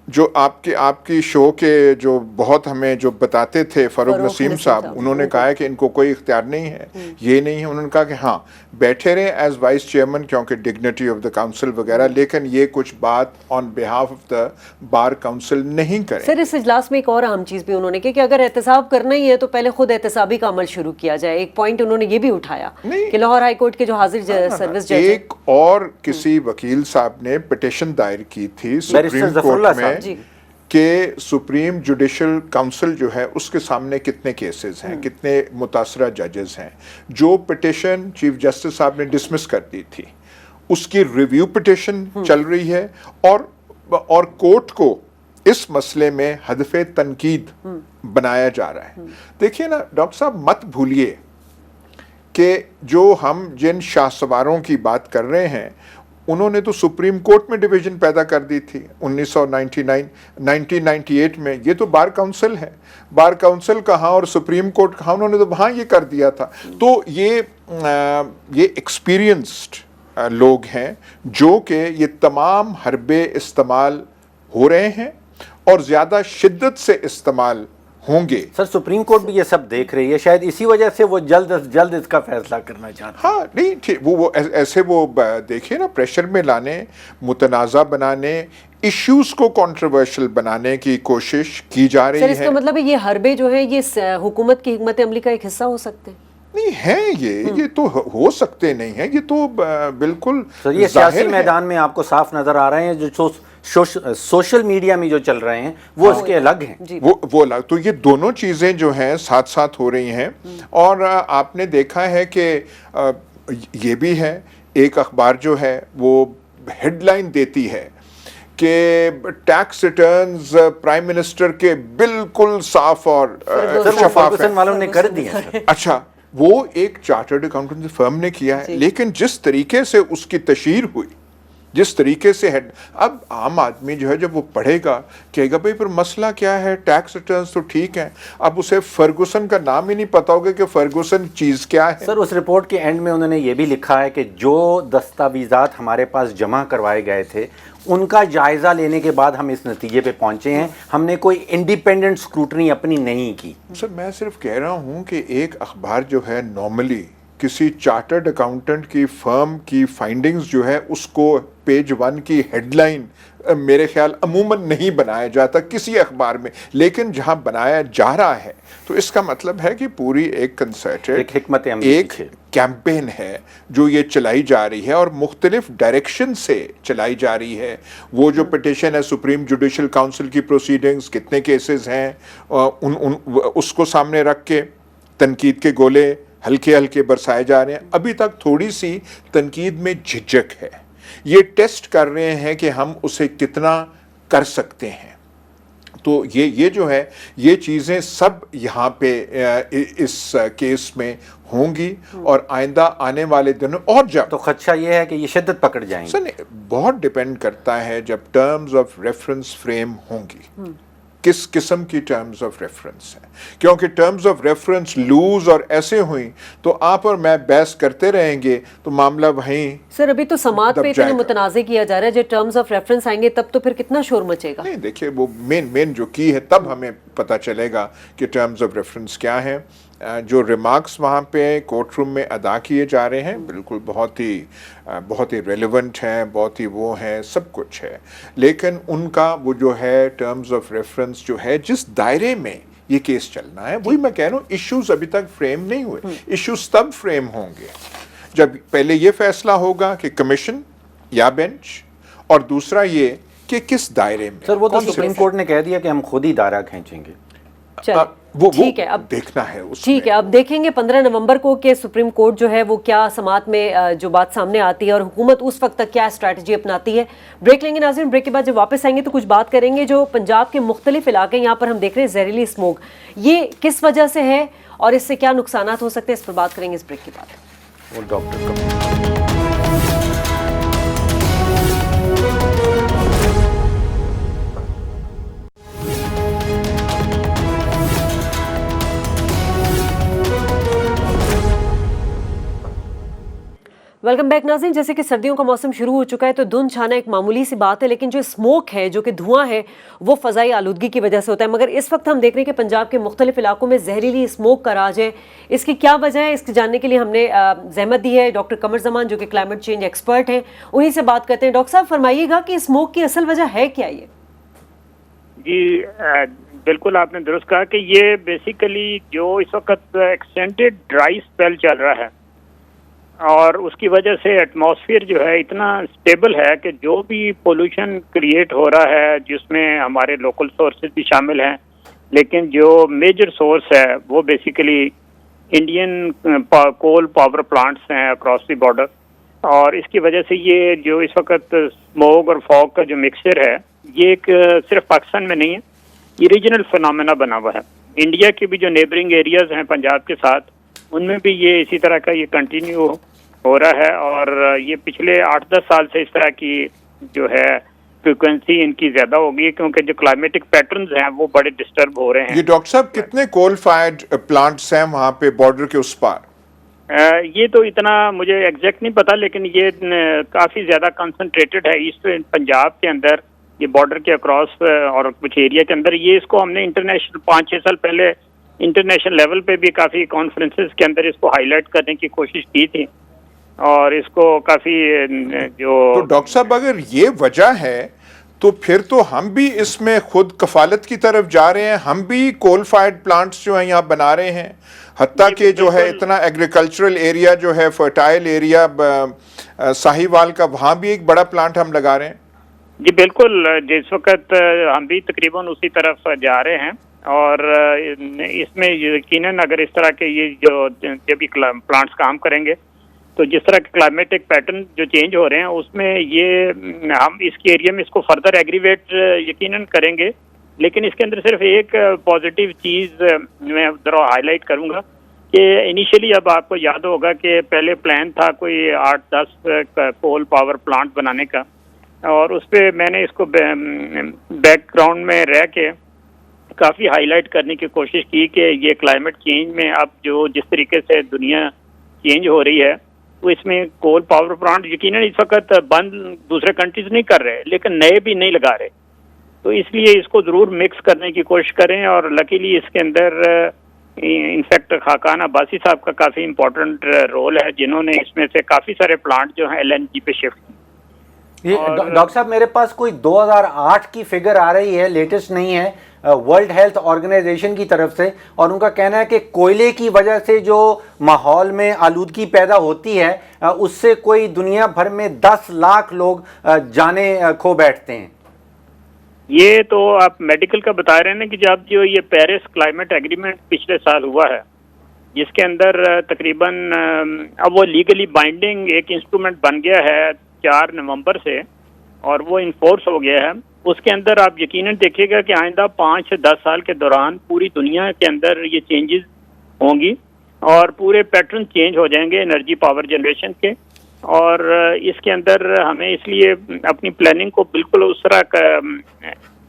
جو آپ کی شو کے جو بہت ہمیں جو بتاتے تھے فاروق نسیم صاحب، انہوں نے کہا ہے کہ ان کو کوئی اختیار نہیں ہے، یہ نہیں ہے. انہوں نے کہا کہ ہاں بیٹھے رہیں ایز وائس چیئرمین کیونکہ ڈگنیٹی آف دا کاؤنسل وغیرہ، لیکن یہ کچھ بات آن behalf of the bar council نہیں کریں. سر اس اجلاس میں ایک اور اہم چیز بھی انہوں نے کہ اگر احتساب کرنا ہی ہے تو پہلے خود احتسابی کا عمل شروع کیا جائے. ایک پوائنٹ انہوں نے یہ بھی اٹھایا کہ لاہور ہائی کورٹ کے جو حاضر سروس جج، ایک اور کسی وکیل صاحب نے پٹیشن دائر کی تھی سپریم کورٹ میں کہ سپریم جوڈیشل کاؤنسل جو ہے اس کے سامنے کتنے کیسز ہیں، کتنے متاثرہ ججز ہیں. جو پٹیشن چیف جسٹس صاحب نے ڈسمس کر دی تھی اس کی ریویو پٹیشن چل رہی ہے، اور کورٹ کو اس مسئلے میں ہدف تنقید بنایا جا رہا ہے. دیکھیے نا ڈاکٹر صاحب، مت بھولیے کہ جو ہم جن شاہ سواروں کی بات کر رہے ہیں انہوں نے تو سپریم کورٹ میں ڈویژن پیدا کر دی تھی 1998 میں. یہ تو بار کاؤنسل ہے، بار کاؤنسل کہاں اور سپریم کورٹ کہاں، انہوں نے تو وہاں یہ کر دیا تھا. تو یہ ایکسپیرینسڈ لوگ ہیں جو کہ یہ تمام حربے استعمال ہو رہے ہیں اور زیادہ شدت سے استعمال ہوں گے. سر سپریم کورٹ بھی یہ سب دیکھ رہی ہے، شاید اسی وجہ سے وہ جلد از جلد اس کا فیصلہ کرنا چاہتے ہیں. ہاں نہیں ٹھیک، وہ ایسے وہ دیکھیں نا پریشر میں لانے، متنازع بنانے، ایشوز کو کنٹروورشل بنانے کی کوشش کی جا رہی ہے. سر اس کا مطلب ہے یہ حربے جو ہیں یہ حکومت کی حکمت عملی کا ایک حصہ ہو سکتے ہیں؟ نہیں ہے، یہ تو ہو سکتے نہیں ہیں، یہ تو بالکل سر یہ سیاسی میدان میں آپ کو صاف نظر آ رہے ہیں. جو سوشل میڈیا میں جو چل رہے ہیں وہ اس کے الگ ہیں، وہ الگ. تو یہ دونوں چیزیں جو ہیں ساتھ ساتھ ہو رہی ہیں. اور آپ نے دیکھا ہے کہ یہ بھی ہے، ایک اخبار جو ہے وہ ہیڈ لائن دیتی ہے کہ ٹیکس ریٹرنز پرائم منسٹر کے بالکل صاف اور شفاف ہیں. والوں نے کر دیا. اچھا وہ ایک چارٹرڈ اکاؤنٹنسی فرم نے کیا ہے، لیکن جس طریقے سے اس کی تشہیر ہوئی، جس طریقے سے اب عام آدمی جو ہے جب وہ پڑھے گا کہے گا بھئی پھر مسئلہ کیا ہے، ٹیکس ریٹرنز تو ٹھیک ہیں. اب اسے فرگوسن کا نام ہی نہیں پتا ہوگا کہ فرگوسن چیز کیا ہے. سر اس رپورٹ کے اینڈ میں انہوں نے یہ بھی لکھا ہے کہ جو دستاویزات ہمارے پاس جمع کروائے گئے تھے ان کا جائزہ لینے کے بعد ہم اس نتیجے پہ پہنچے ہیں، ہم نے کوئی انڈیپینڈنٹ اسکروٹنی اپنی نہیں کی. سر میں صرف کہہ رہا ہوں کہ ایک اخبار جو ہے نارملی کسی چارٹرڈ اکاؤنٹنٹ کی فرم کی فائنڈنگز جو ہے اس کو پیج 1 کی ہیڈ لائن میرے خیال عموماً نہیں بنایا جاتا کسی اخبار میں، لیکن جہاں بنایا جا رہا ہے تو اس کا مطلب ہے کہ پوری ایک کنسرٹڈ حکمت عملی ایک کیمپین ہے جو یہ چلائی جا رہی ہے اور مختلف ڈائریکشن سے چلائی جا رہی ہے. وہ جو پٹیشن ہے سپریم جوڈیشل کاؤنسل کی پروسیڈنگز، کتنے کیسز ہیں، اس کو سامنے رکھ کے تنقید کے گولے ہلکے ہلکے برسائے جا رہے ہیں. ابھی تک تھوڑی سی تنقید میں جھجک ہے، یہ ٹیسٹ کر رہے ہیں کہ ہم اسے کتنا کر سکتے ہیں. تو یہ جو ہے یہ چیزیں سب یہاں پہ اس کیس میں ہوں گی اور آئندہ آنے والے دنوں اور جب تو خدشہ یہ ہے کہ یہ شدت پکڑ جائیں گے. بہت ڈیپینڈ کرتا ہے جب ٹرمز آف ریفرنس فریم ہوں گی، کس قسم کی ٹرمز آف ریفرنس ہیں. کیونکہ ٹرمز آف ریفرنس لوز اور ایسے ہوئیں تو آپ اور میں بحث کرتے رہیں گے تو معاملہ وہیں. سر ابھی تو سماعت پہ اتنا متنازع کیا جا رہا ہے، جب ٹرمز آف ریفرنس آئیں گے تب تو پھر کتنا شور مچے گا. نہیں دیکھیے وہ مین جو کی ہے تب ہمیں پتہ چلے گا کہ ٹرمز آف ریفرنس کیا ہیں. جو ریمارکس وہاں پہ کورٹ روم میں ادا کیے جا رہے ہیں بالکل بہت ہی ریلیونٹ ہیں، بہت ہی وہ ہیں، سب کچھ ہے. لیکن ان کا وہ جو ہے ٹرمز آف ریفرنس جو ہے جس دائرے میں یہ کیس چلنا ہے، وہی میں کہہ رہا ہوں ایشوز ابھی تک فریم نہیں ہوئے. ایشوز تب فریم ہوں گے جب پہلے یہ فیصلہ ہوگا کہ کمیشن یا بینچ، اور دوسرا یہ کہ کس دائرے میں. سر وہ تو سپریم کورٹ نے کہہ دیا کہ ہم خود ہی دائرہ کھینچیں گے. وہ ٹھیک ہے، اب دیکھنا ہے اس ٹھیک ہے، اب دیکھیں گے 15 نومبر کو کہ سپریم کورٹ جو ہے وہ کیا سماعت میں جو بات سامنے آتی ہے اور حکومت اس وقت تک کیا اسٹریٹجی اپناتی ہے. بریک لیں گے ناظرین، بریک کے بعد جب واپس آئیں گے تو کچھ بات کریں گے. جو پنجاب کے مختلف علاقے یہاں پر ہم دیکھ رہے ہیں زہریلی اسموگ، یہ کس وجہ سے ہے اور اس سے کیا نقصانات ہو سکتے ہیں، اس پر بات کریں گے اس بریک کے بعد. وہ ڈاکٹر ویلکم بیک ناظرین. جیسے کہ سردیوں کا موسم شروع ہو چکا ہے تو دھند چھانا ایک معمولی سی بات ہے، لیکن جو اسموک ہے، جو کہ دھواں ہے، وہ فضائی آلودگی کی وجہ سے ہوتا ہے. مگر اس وقت ہم دیکھ رہے ہیں کہ پنجاب کے مختلف علاقوں میں زہریلی اسموک کا راج ہے. اس کی کیا وجہ ہے، اس کی جاننے کے لیے ہم نے زحمت دی ہے ڈاکٹر قمر زمان جو کہ کلائمیٹ چینج ایکسپرٹ ہیں، انہی سے بات کرتے ہیں. ڈاکٹر صاحب فرمائیے گا کہ اسموک کی اصل وجہ ہے کیا؟ یہ جی بالکل آپ نے درست کہا کہ یہ بیسیکلی جو اس وقت ایکسٹینڈیڈ ڈرائی اسپیل چل رہا ہے اور اس کی وجہ سے ایٹماسفیئر جو ہے اتنا اسٹیبل ہے کہ جو بھی پولوشن کریٹ ہو رہا ہے جس میں ہمارے لوکل سورسز بھی شامل ہیں، لیکن جو میجر سورس ہے وہ basically Indian coal power plants ہیں اکراس دی بارڈر. اور اس کی وجہ سے یہ جو اس وقت اسموگ اور فاگ کا جو مکسچر ہے یہ ایک صرف پاکستان میں نہیں ہے، یہ ریجنل فنامنا بنا ہوا ہے. انڈیا کے بھی جو نیبرنگ ایریاز ہیں پنجاب کے ساتھ، ان میں بھی یہ اسی طرح کا یہ کنٹینیو ہو رہا ہے. اور یہ پچھلے 8-10 سال سے اس طرح کی جو ہے فریکوینسی ان کی زیادہ ہوگی کیونکہ جو کلائمیٹک پیٹرنز ہیں وہ بڑے ڈسٹرب ہو رہے ہیں. یہ ڈاکٹر صاحب کتنے کول فائرڈ پلانٹس ہیں وہاں پہ بارڈر کے اس پار؟ یہ تو اتنا مجھے ایگزیکٹ نہیں پتا، لیکن یہ کافی زیادہ کنسنٹریٹڈ ہے ایسٹ پنجاب کے اندر، یہ بارڈر کے اکراس اور کچھ ایریا کے اندر. یہ اس کو ہم نے انٹرنیشنل 5-6 سال پہلے انٹرنیشنل لیول پہ بھی کافی کانفرنسز کے اندر اس کو ہائی لائٹ کرنے کی کوشش کی تھی اور اس کو کافی جو تو ڈاکٹر صاحب اگر یہ وجہ ہے تو پھر تو ہم بھی اس میں خود کفالت کی طرف جا رہے ہیں، ہم بھی کول فائرڈ پلانٹس جو ہیں یہاں بنا رہے ہیں، حتیٰ کہ جو ہے اتنا ایگریکلچرل ایریا جو ہے فرٹائل ایریا ساہیوال کا، وہاں بھی ایک بڑا پلانٹ ہم لگا رہے ہیں. جی بالکل، جس وقت ہم بھی تقریباً اسی طرف جا رہے ہیں اور اس میں یقیناً اگر اس طرح کے یہ جو بھی پلانٹس کام کریں گے تو جس طرح کے کلائمیٹک پیٹرن جو چینج ہو رہے ہیں اس میں یہ ہم اس کے ایریا میں اس کو فردر ایگریویٹ یقیناً کریں گے. لیکن اس کے اندر صرف ایک پازیٹیو چیز میں ذرا ہائی لائٹ کروں گا کہ انیشلی اب آپ کو یاد ہوگا کہ پہلے پلان تھا کوئی 8-10 کول پاور پلانٹ بنانے کا، اور اس پہ میں نے اس کو بیک گراؤنڈ میں رہ کے کافی ہائی لائٹ کرنے کی کوشش کی کہ یہ کلائمیٹ چینج میں اب جو جس طریقے سے دنیا چینج ہو رہی ہے تو اس میں کول پاور پلانٹ یقیناً اس وقت بند دوسرے کنٹریز نہیں کر رہے لیکن نئے بھی نہیں لگا رہے. تو اس لیے اس کو ضرور مکس کرنے کی کوشش کریں. اور لکیلی اس کے اندر انفیکٹ خاقان عباسی صاحب کا کافی امپورٹنٹ رول ہے جنہوں نے اس میں سے کافی سارے پلانٹ جو ہیں LNG پہ شفٹ کی. ڈاکٹر صاحب میرے پاس کوئی 2008 کی فگر آ رہی ہے، لیٹسٹ نہیں ہے، ورلڈ ہیلتھ آرگنائزیشن کی طرف سے، اور ان کا کہنا ہے کہ کوئلے کی وجہ سے جو ماحول میں آلودگی پیدا ہوتی ہے اس سے کوئی دنیا بھر میں 10 لاکھ لوگ جانیں کھو بیٹھتے ہیں. یہ تو آپ میڈیکل کا بتا رہے ہیں نا کہ جب جو یہ پیرس کلائمیٹ ایگریمنٹ پچھلے سال ہوا ہے جس کے اندر تقریباً اب وہ لیگلی بائنڈنگ ایک انسٹرومنٹ بن گیا ہے 4 نومبر سے اور وہ انفورس ہو گیا ہے، اس کے اندر آپ یقیناً دیکھیے گا کہ آئندہ 5-10 سال کے دوران پوری دنیا کے اندر یہ چینجز ہوں گی اور پورے پیٹرن چینج ہو جائیں گے انرجی پاور جنریشن کے. اور اس کے اندر ہمیں اس لیے اپنی پلاننگ کو بالکل اس طرح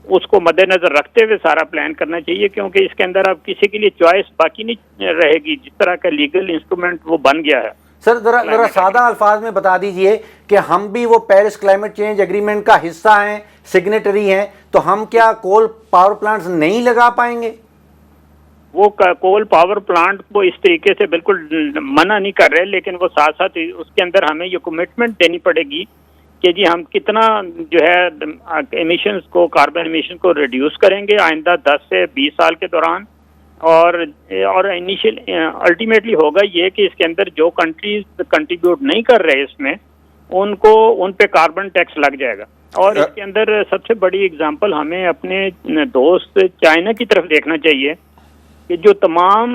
اس کو مد نظر رکھتے ہوئے سارا پلان کرنا چاہیے کیونکہ اس کے اندر اب کسی کے لیے چوائس باقی نہیں رہے گی. جس طرح کا لیگل انسٹرومنٹ وہ بن گیا ہے. سر ذرا سادہ الفاظ میں بتا دیجئے کہ ہم بھی وہ پیرس کلائمیٹ چینج ایگریمنٹ کا حصہ ہیں، سگنیٹری ہیں، تو ہم کیا کول پاور پلانٹس نہیں لگا پائیں گے؟ وہ کول پاور پلانٹ کو اس طریقے سے بالکل منع نہیں کر رہے لیکن وہ ساتھ ساتھ اس کے اندر ہمیں یہ کمٹمنٹ دینی پڑے گی کہ جی ہم کتنا جو ہے ایمیشنز کو، کاربن ایمیشن کو ریڈیوس کریں گے آئندہ 10 سے 20 سال کے دوران. اور انیشیل الٹیمیٹلی ہوگا یہ کہ اس کے اندر جو کنٹریز کنٹریبیوٹ نہیں کر رہے اس میں ان پہ کاربن ٹیکس لگ جائے گا. اور اس کے اندر سب سے بڑی اگزامپل ہمیں اپنے دوست چائنا کی طرف دیکھنا چاہیے کہ جو تمام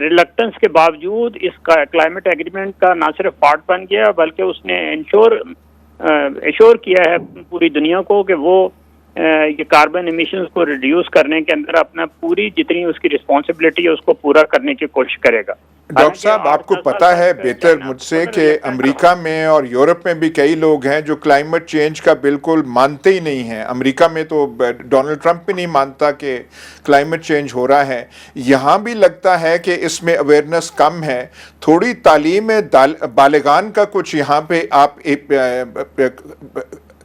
ریلکٹنس کے باوجود اس کا کلائمیٹ ایگریمنٹ کا نہ صرف پارٹ بن گیا بلکہ اس نے ایشور کیا ہے پوری دنیا کو کہ وہ یہ کاربن ایمیشنز کو ریڈیوس کرنے کے اندر اپنا پوری جتنی اس کی رسپانسبلٹی ہے اس کو پورا کرنے کی کوشش کرے گا. ڈاکٹر صاحب آپ کو پتا ہے بہتر مجھ سے کہ امریکہ میں اور یورپ میں بھی کئی لوگ ہیں جو کلائمیٹ چینج کا بالکل مانتے ہی نہیں ہیں. امریکہ میں تو ڈونلڈ ٹرمپ بھی نہیں مانتا کہ کلائمیٹ چینج ہو رہا ہے. یہاں بھی لگتا ہے کہ اس میں اویئرنس کم ہے. تھوڑی تعلیم بالغان کا کچھ یہاں پہ آپ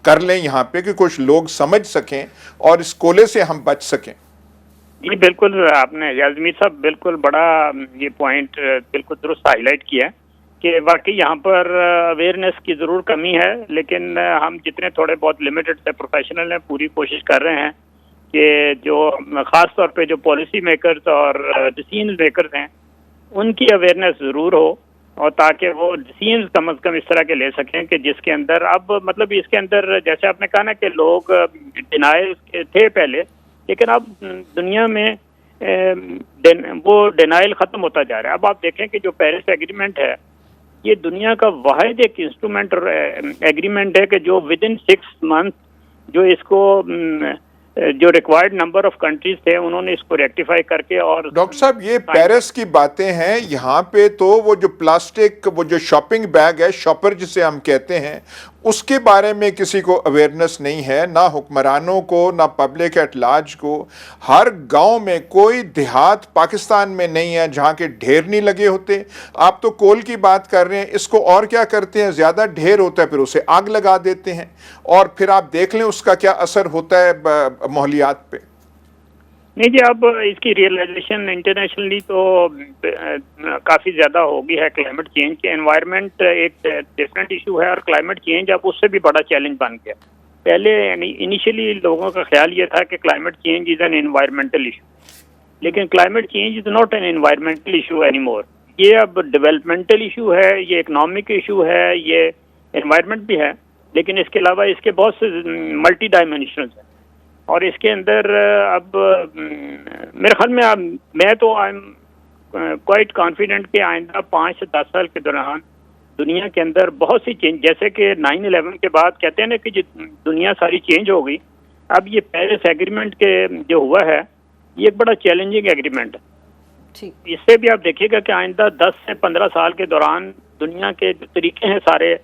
کر لیں یہاں پہ کہ کچھ لوگ سمجھ سکیں اور اس کولے سے ہم بچ سکیں. جی بالکل آپ نے یازمی صاحب بالکل بڑا یہ پوائنٹ بالکل درست ہائی لائٹ کیا ہے کہ واقعی یہاں پر اویئرنیس کی ضرور کمی ہے, لیکن ہم جتنے تھوڑے بہت لمیٹڈ سے پروفیشنل ہیں پوری کوشش کر رہے ہیں کہ جو خاص طور پہ جو پالیسی میکرز اور ڈیسیژن میکرز ہیں ان کی اویئرنیس ضرور ہو, اور تاکہ وہ ڈیسیژن کم از کم اس طرح کے لے سکیں کہ جس کے اندر اب مطلب اس کے اندر جیسے آپ نے کہا نا کہ لوگ ڈینائل تھے پہلے, لیکن اب دنیا میں وہ ڈینائل ختم ہوتا جا رہا ہے. اب آپ دیکھیں کہ جو پیرس ایگریمنٹ ہے یہ دنیا کا واحد ایک انسٹرومنٹ ایگریمنٹ ہے کہ جو ود ان 6 months جو اس کو جو ریکوائرڈ نمبر آف کنٹریز تھے انہوں نے اس کو ریکٹیفائی کر کے. اور ڈاکٹر صاحب یہ پیرس کی باتیں ہیں, یہاں پہ تو وہ جو پلاسٹک وہ جو شاپنگ بیگ ہے شاپر جسے ہم کہتے ہیں اس کے بارے میں کسی کو اویئرنس نہیں ہے, نہ حکمرانوں کو نہ پبلک ایٹ لارج کو. ہر گاؤں میں کوئی دیہات پاکستان میں نہیں ہے جہاں کے ڈھیر نہیں لگے ہوتے. آپ تو کول کی بات کر رہے ہیں, اس کو اور کیا کرتے ہیں, زیادہ ڈھیر ہوتا ہے پھر اسے آگ لگا دیتے ہیں اور پھر آپ دیکھ لیں اس کا کیا اثر ہوتا ہے ماحولیات پہ. نہیں جی اب اس کی ریئلائزیشن انٹرنیشنلی تو کافی زیادہ ہوگی ہے. کلائمیٹ چینج کے انوائرمنٹ ایک ڈفرینٹ ایشو ہے اور کلائمیٹ چینج اب اس سے بھی بڑا چیلنج بن گیا. پہلے انیشلی لوگوں کا خیال یہ تھا کہ climate change is an environmental issue, لیکن climate change is not an environmental issue any more. یہ اب ڈیولپمنٹل ایشو ہے, یہ اکنامک ایشو ہے, یہ انوائرمنٹ بھی ہے, لیکن اس کے علاوہ اس کے بہت سے ملٹی ڈائمینشنز ہیں. اور اس کے اندر اب میرے خیال میں میں تو آئی ایم کوائٹ کانفیڈنٹ کہ آئندہ 5 سے 10 سال کے دوران دنیا کے اندر بہت سی چینج, جیسے کہ 9/11 کے بعد کہتے ہیں نا کہ دنیا ساری چینج ہو گئی. اب یہ پیرس ایگریمنٹ کے جو ہوا ہے یہ ایک بڑا چیلنجنگ ایگریمنٹ ہے. اس سے بھی آپ دیکھیے گا کہ آئندہ 10 سے 15 سال کے دوران دنیا کے جو طریقے ہیں سارے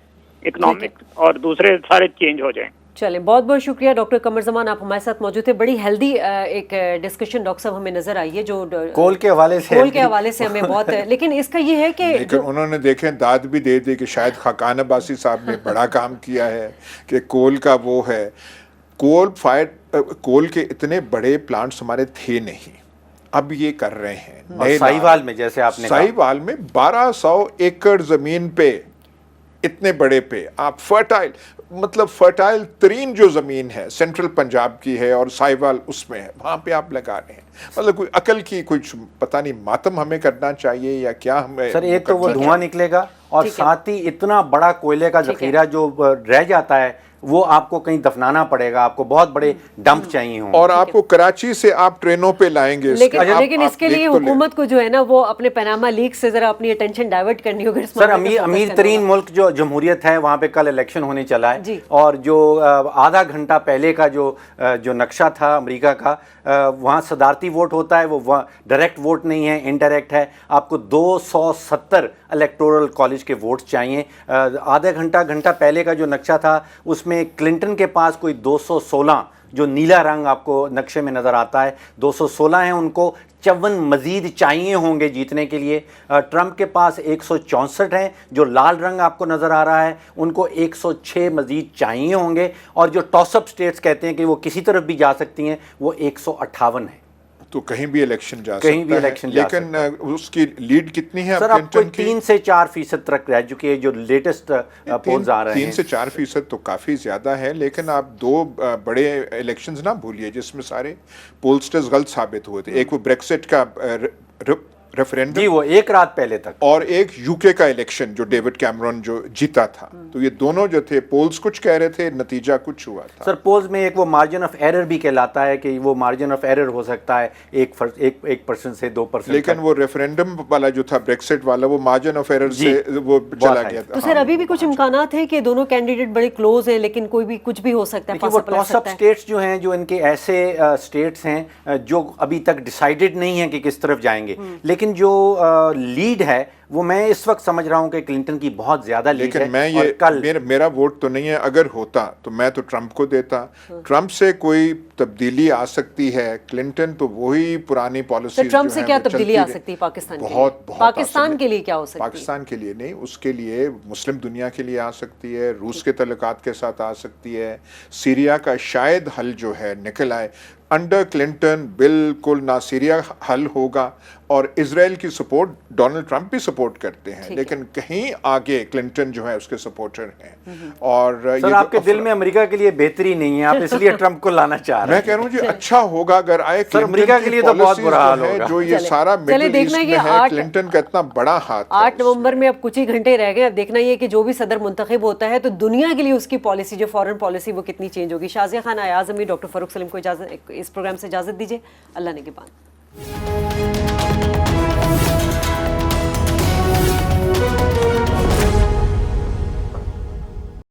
اکنامک اور دوسرے سارے چینج ہو جائیں. چلیں بہت بہت شکریہ ڈاکٹر قمر زمان, آپ ہمارے ساتھ موجود تھے. بڑی ہیلدی ایک ڈسکشن ڈاکٹر صاحب ہمیں نظر آئی ہے جو کول کے حوالے سے ہمیں بہت لیکن اس کا یہ ہے کہ لیکن انہوں نے دیکھیں داد بھی دے دی کہ شاید خاقان عباسی صاحب نے بڑا کام کیا ہے کہ کول کا وہ ہے. کول کے اتنے بڑے پلانٹس ہمارے تھے نہیں, اب یہ کر رہے ہیں. ساہیوال میں جیسے آپ نے ساہیوال میں 1200 ایکڑ زمین پہ اتنے بڑے پہ آپ فرٹائل مطلب فرٹائل ترین جو زمین ہے سینٹرل پنجاب کی ہے اور ساہیوال اس میں ہے, وہاں پہ آپ لگا رہے ہیں. مطلب کوئی عقل کی کچھ پتہ نہیں ماتم ہمیں کرنا چاہیے یا کیا ہمیں. سر ایک تو وہ دھواں نکلے گا اور ساتھ ہی اتنا بڑا کوئلے کا ذخیرہ جو رہ جاتا ہے وہ آپ کو کہیں دفنانا پڑے گا, آپ کو بہت بڑے ڈمپ چاہیے ہوں, اور آپ کو کراچی سے آپ ٹرینوں پہ لائیں گے. لیکن اس کے لیے حکومت کو جو ہے نا وہ اپنے پاناما لیکس سے ذرا اپنی اٹینشن ڈائیورٹ کرنی ہوگی. سر امیر ترین ملک جو جمہوریت ہے وہاں پہ کل الیکشن ہونے چلا ہے, اور جو آدھا گھنٹہ پہلے کا جو نقشہ تھا امریکہ کا, وہاں صدارتی ووٹ ہوتا ہے, وہ ڈائریکٹ ووٹ نہیں ہے, انڈائریکٹ ہے. آپ کو 270 الیکٹورل کالج کے ووٹس چاہیے. آدھا گھنٹہ پہلے کا جو نقشہ تھا اس میں کلنٹن کے پاس کوئی 216 جو نیلا رنگ آپ کو نقشے میں نظر آتا ہے 216 ہیں, ان کو 54 مزید چاہیے ہوں گے جیتنے کے لیے. ٹرمپ کے پاس 164 ہیں جو لال رنگ آپ کو نظر آ رہا ہے, ان کو 106 مزید چاہیے ہوں گے. اور جو ٹاس اپ سٹیٹس کہتے ہیں کہ وہ کسی طرف بھی جا سکتی ہیں وہ 158 ہیں. تو کہیں بھی الیکشن جا سکتا ہے, لیکن اس کی لیڈ کتنی ہے؟ سر اب کوئی 3 سے 4% تک رہ چکی ہے جو لیٹسٹ پولز آ رہے ہیں. 3 سے 4% تو کافی زیادہ ہے, لیکن آپ 2 بڑے الیکشنز نہ بھولیے جس میں سارے پولسٹرز غلط ثابت ہوئے تھے. ایک وہ بریکسٹ کا रेफरेंडम जी, वो एक रात पहले तक। और एक यूके का इलेक्शन जो डेविड कैमरन जो जीता था, तो ये दोनों जो थे पोल्स कुछ कह रहे थे, नतीजा कुछ हुआ था। सर पोल्स में एक वो मार्जिन ऑफ एरर भी कहलाता है कि वो मार्जिन ऑफ एरर हो सकता है 1% से 2%, लेकिन वो रेफरेंडम वाला जो था ब्रेक्सिट वाला, वो मार्जिन ऑफ एरर से वो चला गया था। तो सर अभी भी कुछ इम्कानात हैं कि दोनों कैंडिडेट बड़े क्लोज हैं, लेकिन कोई भी कुछ भी हो सकता है, देखिए वो टॉस अप स्टेट्स जो हैं, जो इनके ऐसे स्टेट्स हैं जो अभी तक डिसाइडेड नहीं है कि किस तरफ जाएंगे, लेकिन जो लीड है वो मैं इस वक्त समझ रहा हूं कि क्लिंटन की बहुत ज्यादा लीड है। लेकिन मैं ये कल मेरा वोट तो नहीं है, अगर होता तो मैं तो ट्रंप को देता। ट्रंप से कोई तब्दीली आ सकती है, क्लिंटन तो वही पुरानी पॉलिसी। तो ट्रंप से क्या तब्दीली आ सकती है पाकिस्तान के लिए? पाकिस्तान के लिए क्या हो सकती है? पाकिस्तान के लिए नहीं, उसके लिए मुस्लिम दुनिया के लिए आ सकती है, रूस के तल्लुकात के साथ आ सकती है, सीरिया का शायद हल जो है निकल आए। अंडर क्लिंटन बिल्कुल ना सीरिया हल होगा, और इजराइल की सपोर्ट डोनाल्ड ट्रंप भी सपोर्ट करते हैं, लेकिन कहीं आगे क्लिंटन जो है उसके सपोर्टर हैं। और सर आपके दिल में अमेरिका के लिए बेहतरी नहीं है, आप इसलिए ट्रंप को लाना चाह रहे हैं। मैं कह रहा हूँ जी अच्छा होगा अगर आए। सर अमेरिका के लिए तो बहुत बुरा हाल होगा। जो ये सारा मिडिल ईस्ट में है, क्लिंटन का इतना बड़ा हाथ है। 8 नवंबर में अब कुछ ही घंटे रह गए, अब देखना ये कि जो भी सदर मुंतखब होता है तो दुनिया के लिए उसकी पॉलिसी, जो फॉरेन पॉलिसी, वो कितनी चेंज होगी। शाज़िया खान, अयाज अमीर, डॉक्टर फ़ारूक सलीम को इजाज़त, इस प्रोग्राम से इजाज़त दीजिए। अल्लाह ने के बाद।